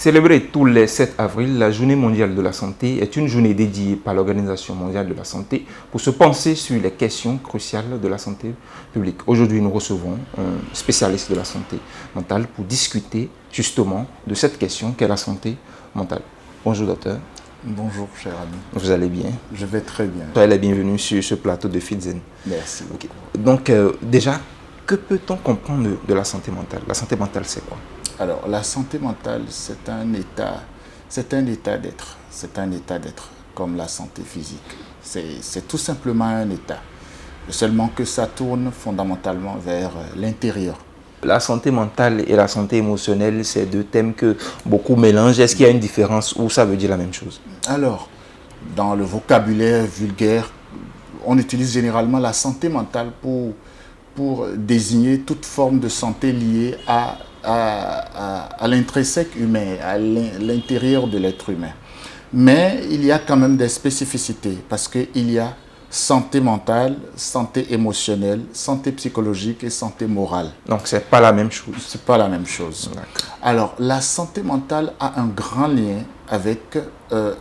Célébrée tous les 7 avril, la Journée mondiale de la santé est une journée dédiée par l'Organisation mondiale de la santé pour se pencher sur les questions cruciales de la santé publique. Aujourd'hui, nous recevons un spécialiste de la santé mentale pour discuter justement de cette question qu'est la santé mentale. Bonjour docteur. Bonjour cher ami. Vous allez bien? Je vais très bien. Soyez les bienvenus sur ce plateau de Fidzen. Merci. Okay. Donc déjà, que peut-on comprendre de la santé mentale? La santé mentale, c'est quoi? Alors, la santé mentale, c'est un état d'être. C'est un état d'être, comme la santé physique. C'est tout simplement un état. Seulement que ça tourne fondamentalement vers l'intérieur. La santé mentale et la santé émotionnelle, c'est deux thèmes que beaucoup mélangent. Est-ce qu'il y a une différence ou ça veut dire la même chose? Alors, dans le vocabulaire vulgaire, on utilise généralement la santé mentale pour désigner toute forme de santé liée à l'intrinsèque humain, à l'intérieur de l'être humain. Mais il y a quand même des spécificités parce qu'il y a santé mentale, santé émotionnelle, santé psychologique et santé morale. Donc, ce n'est pas la même chose. Ce n'est pas la même chose. Alors, la santé mentale a un grand lien avec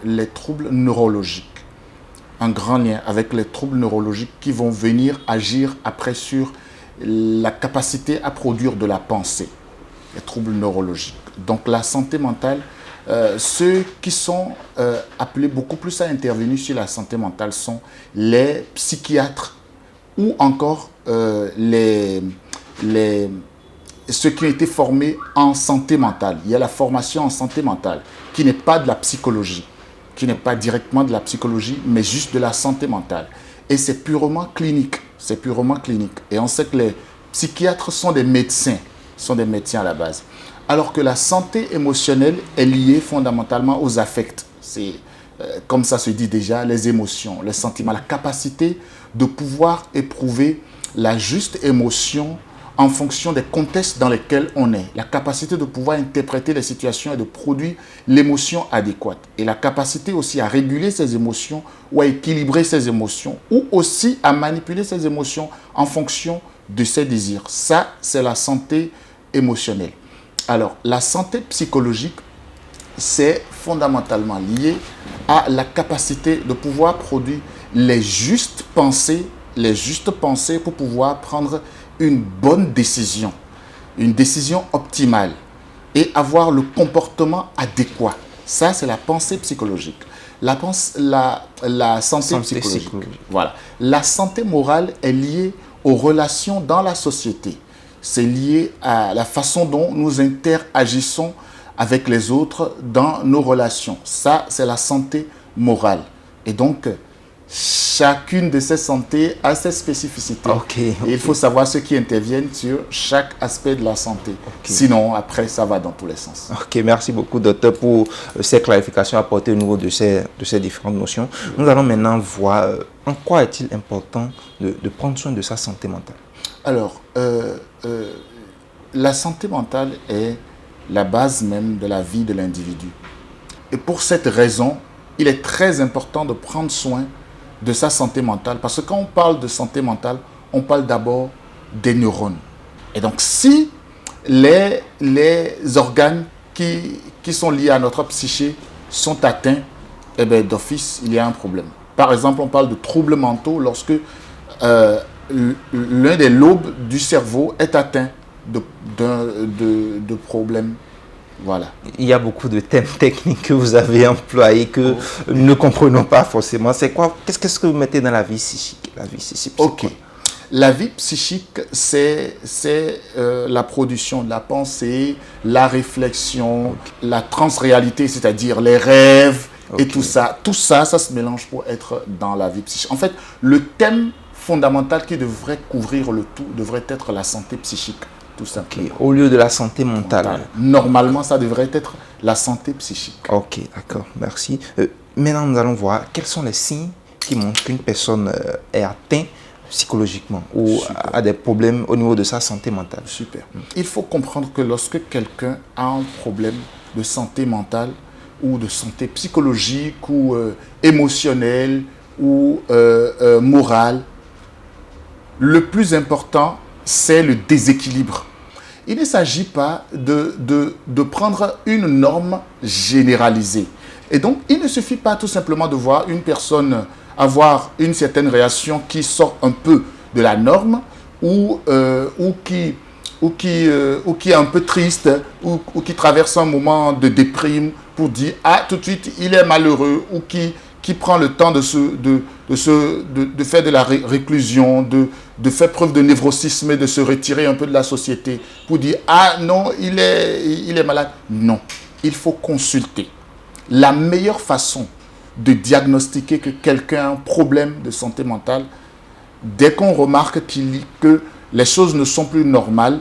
les troubles neurologiques. Un grand lien avec les troubles neurologiques qui vont venir agir après sur la capacité à produire de la pensée. Les troubles neurologiques. Donc la santé mentale, ceux qui sont appelés beaucoup plus à intervenir sur la santé mentale sont les psychiatres ou encore ceux qui ont été formés en santé mentale. Il y a la formation en santé mentale qui n'est pas de la psychologie, qui n'est pas directement de la psychologie, mais juste de la santé mentale. Et c'est purement clinique. C'est purement clinique. Et on sait que les psychiatres sont des médecins à la base. Alors que la santé émotionnelle est liée fondamentalement aux affects. C'est, comme ça se dit déjà, les émotions, les sentiments, la capacité de pouvoir éprouver la juste émotion en fonction des contextes dans lesquels on est. La capacité de pouvoir interpréter les situations et de produire l'émotion adéquate. Et la capacité aussi à réguler ses émotions ou à équilibrer ses émotions ou aussi à manipuler ses émotions en fonction de ses désirs. Ça, c'est la santé émotionnelle. Alors, la santé psychologique, c'est fondamentalement lié à la capacité de pouvoir produire les justes pensées pour pouvoir prendre une bonne décision, une décision optimale et avoir le comportement adéquat. Ça, c'est la pensée psychologique. La santé psychologique. Voilà. La santé morale est liée aux relations dans la société. C'est lié à la façon dont nous interagissons avec les autres dans nos relations. Ça, c'est la santé morale. Et donc, chacune de ces santé a ses spécificités. Okay. Et il faut savoir ceux qui interviennent sur chaque aspect de la santé. Sinon, après, ça va dans tous les sens. Ok, merci beaucoup, docteur, pour ces clarifications apportées au niveau de ces différentes notions. Nous allons maintenant voir en quoi est-il important de prendre soin de sa santé mentale. Alors, la santé mentale est la base même de la vie de l'individu. Et pour cette raison, il est très important de prendre soin de sa santé mentale. Parce que quand on parle de santé mentale, on parle d'abord des neurones. Et donc, si les organes qui sont liés à notre psyché sont atteints, eh bien, d'office, il y a un problème. Par exemple, on parle de troubles mentaux lorsque l'un des lobes du cerveau est atteint de problèmes. Voilà. Il y a beaucoup de thèmes techniques que vous avez employés que nous ne comprenons pas forcément. C'est quoi? Qu'est-ce que vous mettez dans la vie psychique? La vie psychique. Ok. La vie psychique, c'est la production de la pensée, la réflexion, la transréalité, c'est-à-dire les rêves et tout ça. Tout ça, ça se mélange pour être dans la vie psychique. En fait, le thème fondamental qui devrait couvrir le tout devrait être la santé psychique. Tout simplement. Au lieu de la santé mentale. Normalement, ça devrait être la santé psychique. Ok, d'accord, merci. Maintenant, nous allons voir quels sont les signes qui montrent qu'une personne est atteinte psychologiquement ou a des problèmes au niveau de sa santé mentale. Super. Il faut comprendre que lorsque quelqu'un a un problème de santé mentale ou de santé psychologique ou émotionnelle ou morale, le plus important, c'est le déséquilibre. il ne s'agit pas de prendre une norme généralisée. Et donc, il ne suffit pas tout simplement de voir une personne avoir une certaine réaction qui sort un peu de la norme ou qui est un peu triste ou qui traverse un moment de déprime pour dire « Ah, tout de suite, il est malheureux » ou qui prend le temps de faire de la réclusion, de faire preuve de névrosisme et de se retirer un peu de la société pour dire « Ah non, il est malade ». Non, il faut consulter. La meilleure façon de diagnostiquer que quelqu'un a un problème de santé mentale, dès qu'on remarque que les choses ne sont plus normales,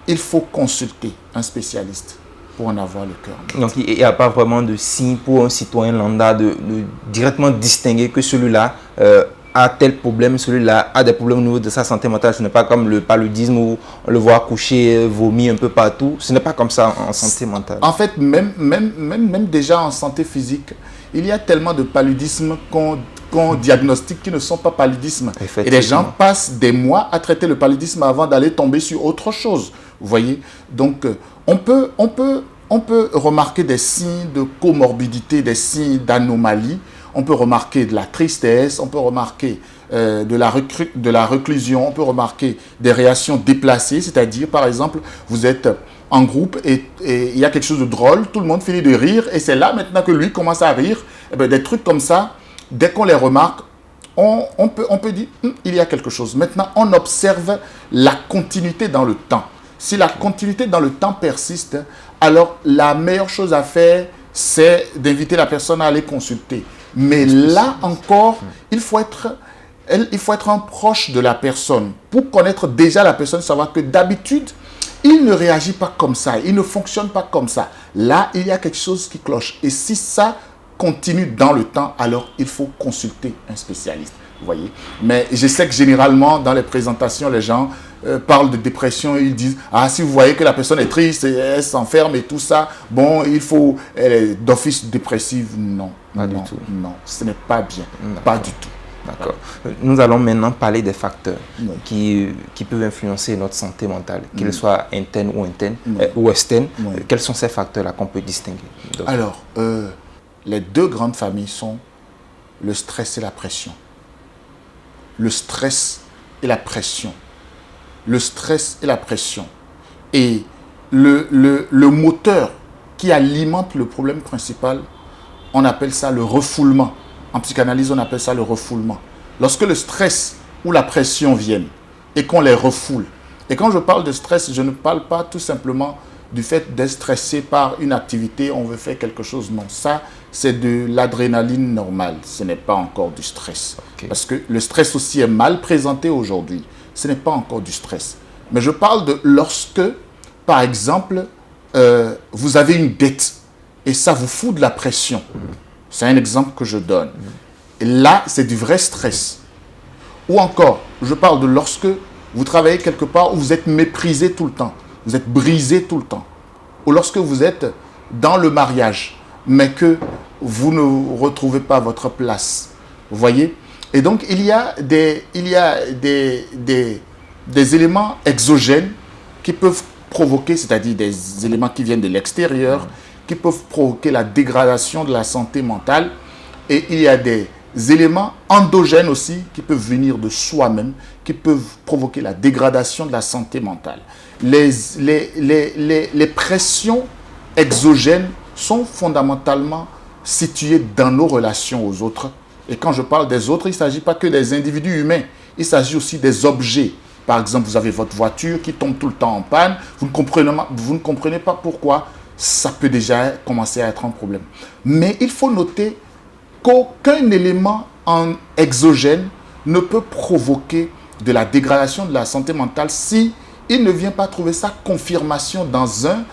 il faut consulter un spécialiste pour en avoir le cœur net. Donc, il n'y a pas vraiment de signe pour un citoyen lambda de directement distinguer que celui-là a tel problème, celui-là a des problèmes au niveau de sa santé mentale. Ce n'est pas comme le paludisme où on le voit coucher, vomir un peu partout. Ce n'est pas comme ça en santé mentale. En fait, même déjà en santé physique, il y a tellement de paludisme qu'on diagnostique qui ne sont pas paludisme. Et les gens passent des mois à traiter le paludisme avant d'aller tomber sur autre chose. Vous voyez? Donc, on peut remarquer des signes de comorbidité, des signes d'anomalie. On peut remarquer de la tristesse, on peut remarquer de la réclusion, on peut remarquer des réactions déplacées, c'est-à-dire, par exemple, vous êtes en groupe et il y a quelque chose de drôle, tout le monde finit de rire et c'est là maintenant que lui commence à rire. Et bien, des trucs comme ça, dès qu'on les remarque, on peut dire il y a quelque chose. Maintenant, on observe la continuité dans le temps. Si la continuité dans le temps persiste, alors la meilleure chose à faire, c'est d'inviter la personne à aller consulter. Mais là encore, il faut être un proche de la personne pour connaître déjà la personne, savoir que d'habitude, il ne réagit pas comme ça, il ne fonctionne pas comme ça. Là, il y a quelque chose qui cloche. Et si ça continue dans le temps, alors il faut consulter un spécialiste. Vous voyez? Mais je sais que généralement, dans les présentations, les gens parlent de dépression, ils disent « Ah, si vous voyez que la personne est triste, elle s'enferme et tout ça, bon, il faut d'office dépressive. » Non, pas du tout. Non, ce n'est pas bien, pas du tout. D'accord. Nous allons maintenant parler des facteurs qui peuvent influencer notre santé mentale, qu'ils soient internes ou externes. Quels sont ces facteurs-là qu'on peut distinguer? Alors, les deux grandes familles sont le stress et la pression. Le stress et la pression. Le stress et la pression. Et le moteur qui alimente le problème principal, on appelle ça le refoulement. En psychanalyse, on appelle ça le refoulement. Lorsque le stress ou la pression viennent et qu'on les refoule. Et quand je parle de stress, je ne parle pas tout simplement du fait d'être stressé par une activité, on veut faire quelque chose. Non, ça, c'est de l'adrénaline normale. Ce n'est pas encore du stress. Okay. Parce que le stress aussi est mal présenté aujourd'hui. Ce n'est pas encore du stress. Mais je parle de lorsque, par exemple, vous avez une dette et ça vous fout de la pression. C'est un exemple que je donne. Et là, c'est du vrai stress. Ou encore, je parle de lorsque vous travaillez quelque part où vous êtes méprisé tout le temps. Vous êtes brisé tout le temps. Ou lorsque vous êtes dans le mariage, mais que vous ne retrouvez pas votre place. Vous voyez? Et donc, il y a des éléments exogènes qui peuvent provoquer, c'est-à-dire des éléments qui viennent de l'extérieur, qui peuvent provoquer la dégradation de la santé mentale. Et il y a des éléments endogènes aussi qui peuvent venir de soi-même, qui peuvent provoquer la dégradation de la santé mentale. Les pressions exogènes sont fondamentalement situées dans nos relations aux autres. Et quand je parle des autres, il ne s'agit pas que des individus humains, il s'agit aussi des objets. Par exemple, vous avez votre voiture qui tombe tout le temps en panne, vous ne comprenez pas pourquoi, ça peut déjà commencer à être un problème. Mais il faut noter qu'aucun élément exogène ne peut provoquer de la dégradation de la santé mentale si il ne vient pas trouver sa confirmation dans un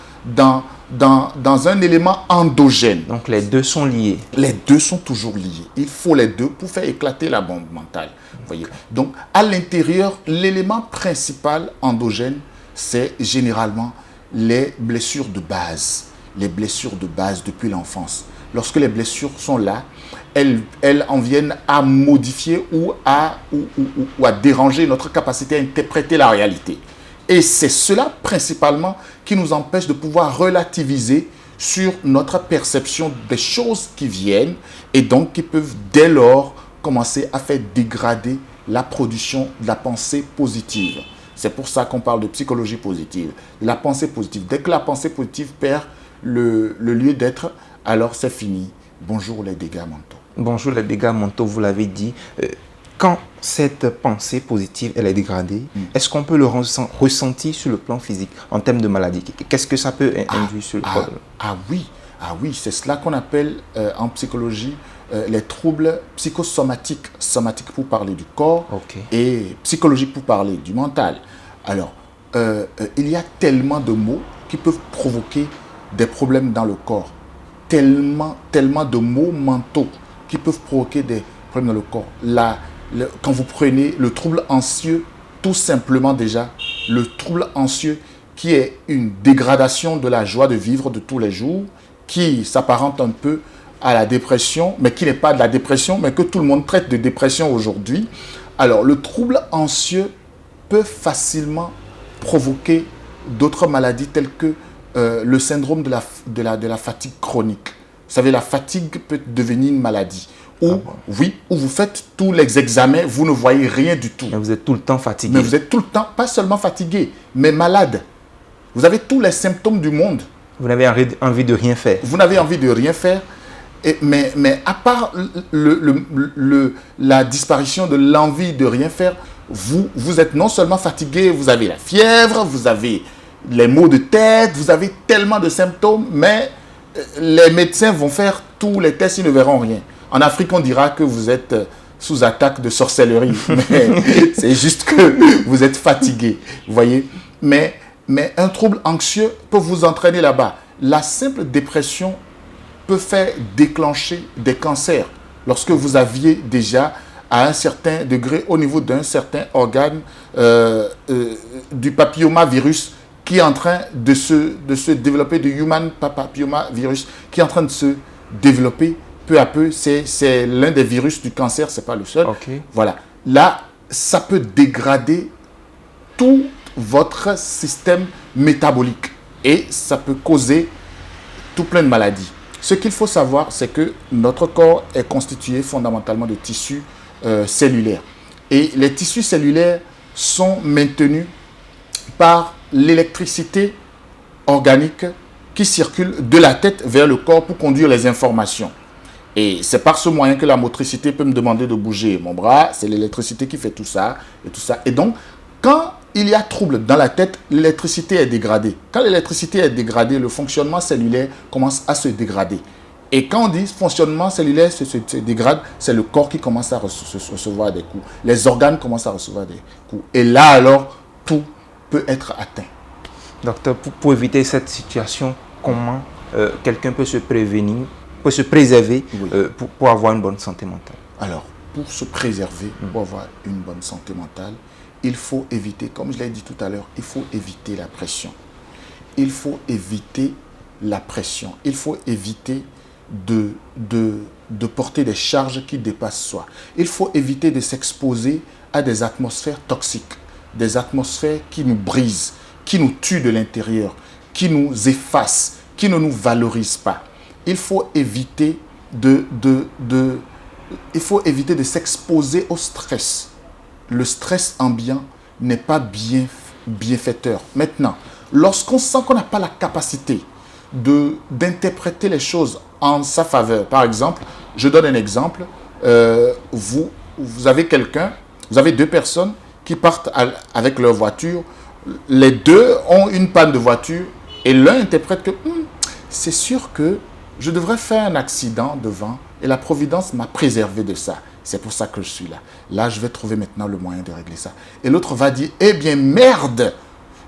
élément endogène. Donc les deux sont liés. Les deux sont toujours liés. Il faut les deux pour faire éclater la bombe mentale. Voyez. Donc à l'intérieur, l'élément principal endogène, c'est généralement les blessures de base. Les blessures de base depuis l'enfance. Lorsque les blessures sont là, elles en viennent à modifier ou à déranger notre capacité à interpréter la réalité. Et c'est cela principalement qui nous empêche de pouvoir relativiser sur notre perception des choses qui viennent et donc qui peuvent dès lors commencer à faire dégrader la production de la pensée positive. C'est pour ça qu'on parle de psychologie positive, de la pensée positive. Dès que la pensée positive perd le lieu d'être, alors c'est fini. Bonjour les dégâts mentaux. Bonjour les dégâts mentaux, vous l'avez dit. Quand cette pensée positive elle est dégradée, est-ce qu'on peut le ressentir sur le plan physique en termes de maladie? Qu'est-ce que ça peut induire sur le corps? Oui, c'est cela qu'on appelle en psychologie les troubles psychosomatiques. Somatique pour parler du corps et psychologique pour parler du mental. Alors, il y a tellement de mots qui peuvent provoquer des problèmes dans le corps. Tellement de mots mentaux qui peuvent provoquer des problèmes dans le corps. Quand vous prenez le trouble anxieux, tout simplement déjà, le trouble anxieux qui est une dégradation de la joie de vivre de tous les jours, qui s'apparente un peu à la dépression, mais qui n'est pas de la dépression, mais que tout le monde traite de dépression aujourd'hui. Alors, le trouble anxieux peut facilement provoquer d'autres maladies telles que le syndrome de la fatigue chronique. Vous savez, la fatigue peut devenir une maladie. Où vous faites tous les examens, vous ne voyez rien du tout. Mais vous êtes tout le temps fatigué. Mais vous êtes tout le temps, pas seulement fatigué, mais malade. Vous avez tous les symptômes du monde. Vous n'avez envie de rien faire. Vous n'avez envie de rien faire. Mais à part la disparition de l'envie de rien faire, vous êtes non seulement fatigué, vous avez la fièvre, vous avez les maux de tête, vous avez tellement de symptômes, mais les médecins vont faire tous les tests, ils ne verront rien. En Afrique, on dira que vous êtes sous attaque de sorcellerie, mais c'est juste que vous êtes fatigué, vous voyez. Mais un trouble anxieux peut vous entraîner là-bas. La simple dépression peut faire déclencher des cancers lorsque vous aviez déjà à un certain degré au niveau d'un certain organe du papillomavirus qui est en train de se développer, du human papillomavirus qui est en train de se développer peu à peu. C'est l'un des virus du cancer, ce n'est pas le seul. Voilà. Là, ça peut dégrader tout votre système métabolique et ça peut causer tout plein de maladies. Ce qu'il faut savoir, c'est que notre corps est constitué fondamentalement de tissus cellulaires. Et les tissus cellulaires sont maintenus par l'électricité organique qui circule de la tête vers le corps pour conduire les informations. Et c'est par ce moyen que la motricité peut me demander de bouger mon bras. C'est l'électricité qui fait tout ça et tout ça. Et donc, quand il y a trouble dans la tête, l'électricité est dégradée. Quand l'électricité est dégradée, le fonctionnement cellulaire commence à se dégrader. Et quand on dit fonctionnement cellulaire se dégrade, c'est le corps qui commence à recevoir des coups. Les organes commencent à recevoir des coups. Et là, alors, tout peut être atteint. Docteur, pour éviter cette situation, comment quelqu'un peut se prévenir, peut se préserver pour avoir une bonne santé mentale? Alors, pour se préserver, pour avoir une bonne santé mentale, il faut éviter, comme je l'ai dit tout à l'heure, il faut éviter la pression. Il faut éviter la pression. Il faut éviter de porter des charges qui dépassent soi. Il faut éviter de s'exposer à des atmosphères toxiques, des atmosphères qui nous brisent, qui nous tuent de l'intérieur, qui nous effacent, qui ne nous valorisent pas. Il faut éviter de s'exposer au stress. Le stress ambiant n'est pas bienfaiteur. Maintenant, lorsqu'on sent qu'on n'a pas la capacité d'interpréter les choses en sa faveur, par exemple, je donne un exemple, vous avez deux personnes qui partent avec leur voiture, les deux ont une panne de voiture et l'un interprète que c'est sûr que je devrais faire un accident devant et la Providence m'a préservé de ça. C'est pour ça que je suis là. Là, je vais trouver maintenant le moyen de régler ça. Et l'autre va dire, eh bien, merde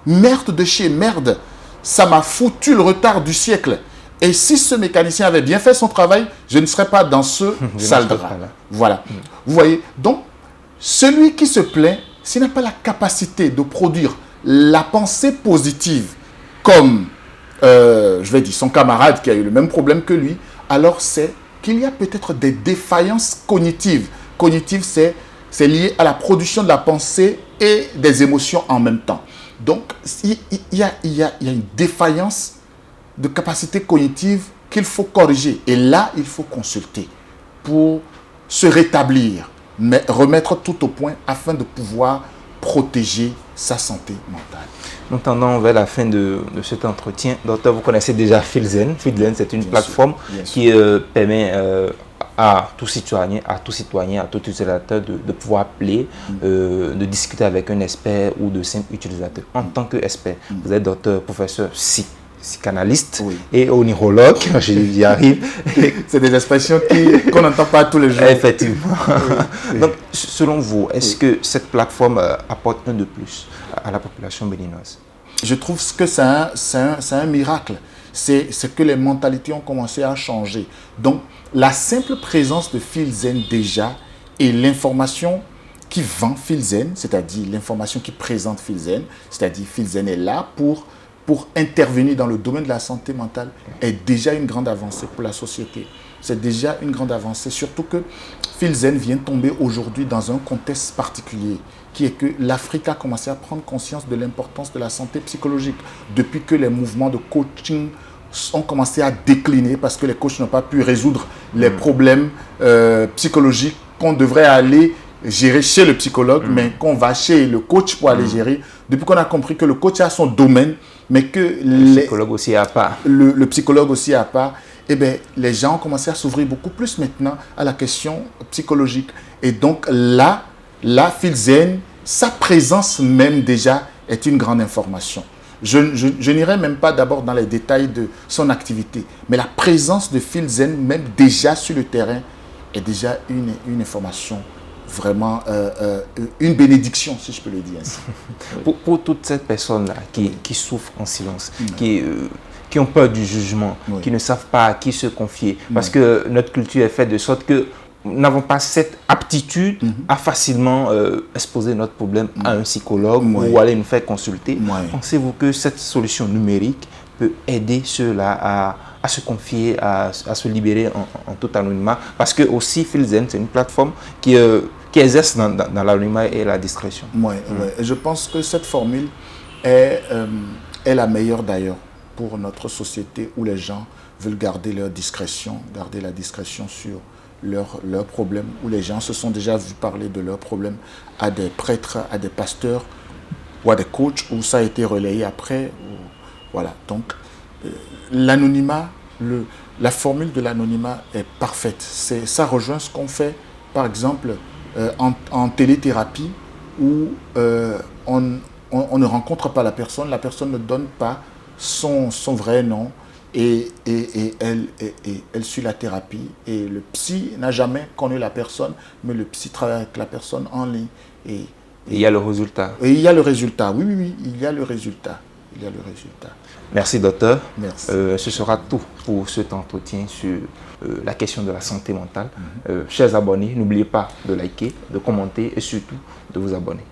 de chez merde, ça m'a foutu le retard du siècle. Et si ce mécanicien avait bien fait son travail, je ne serais pas dans ce sale drap. Voilà. Vous voyez, donc, celui qui se plaint, s'il n'a pas la capacité de produire la pensée positive, comme, je vais dire, son camarade qui a eu le même problème que lui, alors c'est qu'il y a peut-être des défaillances cognitives. Cognitive, c'est lié à la production de la pensée et des émotions en même temps. Donc, il y a une défaillance de capacité cognitive qu'il faut corriger. Et là, il faut consulter pour se rétablir, mais remettre tout au point afin de pouvoir protéger sa santé mentale. Nous tendons vers la fin de cet entretien. Docteur, vous connaissez déjà Filzen. Filzen, c'est une plateforme qui permet à tout citoyen, à tout utilisateur de pouvoir appeler, de discuter avec un expert ou de simples utilisateurs. En tant qu'expert, vous êtes docteur, professeur, psychanalyste et neurologue, j'y arrive. C'est des expressions qu'on n'entend pas tous les jours. Effectivement. Donc, selon vous, est-ce que cette plateforme apporte un de plus à la population béninoise? Je trouve que c'est un miracle. C'est que les mentalités ont commencé à changer. Donc, la simple présence de Filzen déjà et l'information qui vend Filzen, c'est-à-dire l'information qui présente Filzen, c'est-à-dire Filzen est là pour intervenir dans le domaine de la santé mentale, est déjà une grande avancée pour la société. C'est déjà une grande avancée, surtout que Filzen vient tomber aujourd'hui dans un contexte particulier, qui est que l'Afrique a commencé à prendre conscience de l'importance de la santé psychologique depuis que les mouvements de coaching ont commencé à décliner parce que les coachs n'ont pas pu résoudre les problèmes psychologiques qu'on devrait aller gérer chez le psychologue, mais qu'on va chez le coach pour aller gérer. Depuis qu'on a compris que le coach a son domaine, mais que le psychologue aussi a part. Le psychologue aussi a part. Eh bien, les gens ont commencé à s'ouvrir beaucoup plus maintenant à la question psychologique. Et donc là, Filzen, sa présence même déjà est une grande information. Je n'irai même pas d'abord dans les détails de son activité, mais la présence de Filzen, même déjà sur le terrain, est déjà une information, vraiment une bénédiction, si je peux le dire ainsi. Pour toutes ces personnes-là qui souffrent en silence, qui ont peur du jugement, qui ne savent pas à qui se confier, parce que notre culture est faite de sorte que nous n'avons pas cette aptitude à facilement exposer notre problème à un psychologue ou aller nous faire consulter. Pensez-vous que cette solution numérique peut aider ceux-là à se confier, à se libérer en tout anonymat? Parce que aussi Filzen, c'est une plateforme qui exerce dans l'anonymat et la discrétion. Je pense que cette formule est la meilleure d'ailleurs pour notre société où les gens veulent garder leur discrétion, garder la discrétion sur leurs problèmes, où les gens se sont déjà vus parler de leurs problèmes à des prêtres, à des pasteurs ou à des coachs, où ça a été relayé après. Voilà, donc l'anonymat, la formule de l'anonymat est parfaite. Ça rejoint ce qu'on fait, par exemple, en téléthérapie, où on ne rencontre pas la personne ne donne pas son vrai nom, et elle suit la thérapie. Et le psy n'a jamais connu la personne, mais le psy travaille avec la personne en ligne. Et il y a le résultat. Et il y a le résultat, oui, il y a le résultat. Merci docteur. Merci. Ce sera tout pour cet entretien sur la question de la santé mentale. Chers abonnés, n'oubliez pas de liker, de commenter et surtout de vous abonner.